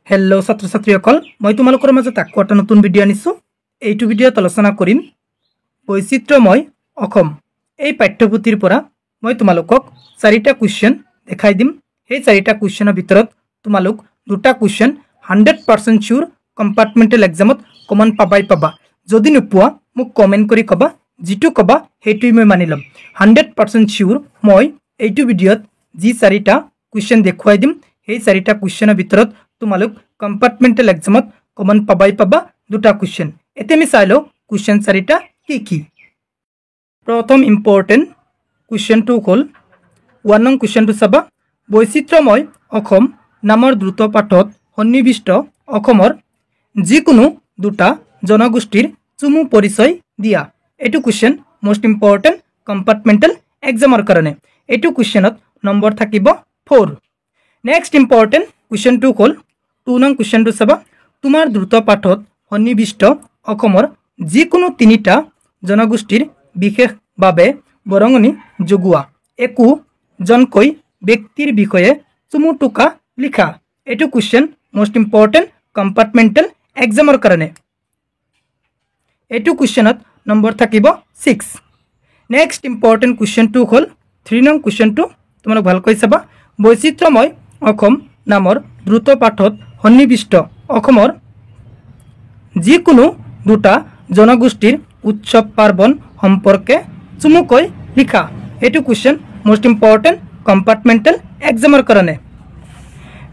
Hello छात्र छात्रीসকল मैं তোমালোকৰ মাজত আকৌ এটা নতুন ভিডিও আনিছো। এইটো ভিডিওত আলোচনা কৰিম বৈচিত্ৰ্যময় অসম। এই পাঠ্যপুথিৰ পৰা মই তোমালোকক চাৰিটা কোৱেশ্চন দেখাই দিম। এই চাৰিটা কোৱেশ্চনৰ ভিতৰত তোমালোক দুটা কোৱেশ্চন 100% শিওৰ কম্পাৰ্টমেণ্টেল এক্সামত কমন পাবা। যদি নোপোৱা মোক কমেন্ট কৰি কবা, যেটো কবা হেতুই মই মানি লম। 100% শিওৰ মই এইটো ভিডিওত যি চাৰিটা কোৱেশ্চন দেখুৱাই দিম এই চাৰিটা কোৱেশ্চনৰ ভিতৰত তোমালোক কম্পাৰ্টমেণ্টেল এক্সামত কমন পাবা দুটা কোৱেশ্চন। এতে আমি চাই লও কোৱেশ্চন চাৰিটা কি। প্ৰথম ইম্পৰ্টেন্ট কোৱেশ্চনটো হ'ল 1 নং কোৱেশ্চনটো চাবা। বৈচিত্ৰ্যময় অসম নামৰ দ্ৰুত পাঠত সন্নিবিষ্ট অসমৰ যিকোনো দুটা জনগোষ্ঠীৰ চুমু পৰিচয় দিয়া। এইটো কোৱেশ্চন মোস্ট ইম্পৰ্টেন্ট কম্পাৰ্টমেণ্টেল এক্সামৰ কাৰণে। এইটো কোৱেশ্চনত নম্বৰ থাকিব 4। নেক্সট ইম্পৰ্টেন্ট কোৱেশ্চনটো হ'ল 2 নং কোৱেশ্চনটো চাবা। তোমাৰ দ্ৰুত পাঠত সন্নিবিষ্ট অসমৰ যিকোনো তিনিটা জনগোষ্ঠীৰ বিশেষভাৱে বৰঙণি যোগোৱা একো জনকৈ ব্যক্তিৰ বিষয়ে চুমু টুকা লিখা। এইটো কোৱেশ্চন মোস্ট ইম্পৰ্টেন্ট কম্পাৰ্টমেণ্টেল এক্সামৰ কাৰণে। এইটো কোৱেশ্চনত নম্বৰ থাকিব 6। নেক্সট ইম্পৰ্টেন্ট কোৱেশ্চনটো হ'ল 3 নং কোৱেশ্চনটো তোমালোক ভালকৈ চাবা। বৈচিত্ৰ্যময় অসম নামৰ দ্ৰুত পাঠত সন্নিবিষ্ট অসমৰ যিকোনো দুটা জনগোষ্ঠীৰ উৎসৱ পাৰ্বণ সম্পৰ্কে চুমুকৈ লিখা। এইটো কোৱেশ্চন মোস্ট ইম্পৰ্টেন্ট কম্পাৰ্টমেণ্টেল এক্সামৰ কাৰণে।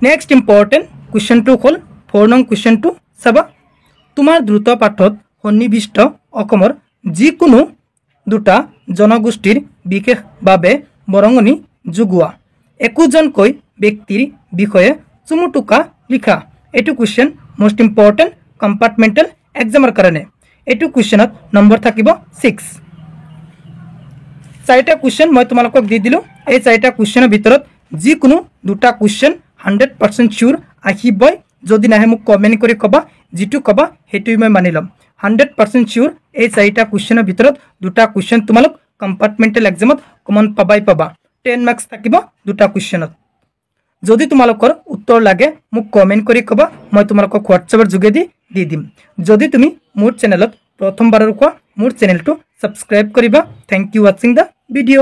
নেক্সট ইম্পৰ্টেন্ট কোৱেশ্চনটো হ'ল 4 নং কোৱেশ্চনটো চাবা। তোমাৰ দ্ৰুত পাঠত সন্নিবিষ্ট অসমৰ যিকোনো দুটা জনগোষ্ঠীৰ বিশেষভাৱে বৰঙণি যোগোৱা একোজনকৈ ব্যক্তিৰ বিষয়ে চুমু টুকা লিখা। এইটো কোৱেশ্চন মোস্ট ইম্পৰ্টেন্ট কম্পাৰ্টমেণ্টেল এক্সামৰ কাৰণে। এইটো কোৱেশ্চনত নম্বৰ থাকিব 6। চাৰিটা কোৱেশ্চন মই তোমালোকক দি দিলো। এই চাৰিটা কোৱেশ্চনৰ ভিতৰত যিকোনো দুটা কোৱেশ্চন 100% শিওৰ আহিবই। যদি নাহে মোক কমেন্ট কৰি কবা, যেটো কবা হেতুই মই মানি লম। 100% শিওৰ এই চাৰিটা কোৱেশ্চনৰ ভিতৰত দুটা কোৱেশ্চন তোমালোক কম্পাৰ্টমেণ্টেল এক্সামত কমন পাবা। 10 মাৰ্কস থাকিব দুটা কোৱেশ্চনত। যদি তোমালোকৰ উত্তৰ লাগে মোক কমেন্ট কৰি কবা, মই তোমালোকক হোৱাটছএপৰ যোগেদি দি দিম। যদি তুমি মোৰ চেনেলত প্ৰথমবাৰৰ কোৱা মোৰ চেনেলটো সাবস্ক্ৰাইব কৰিবা। Thank you watching the video.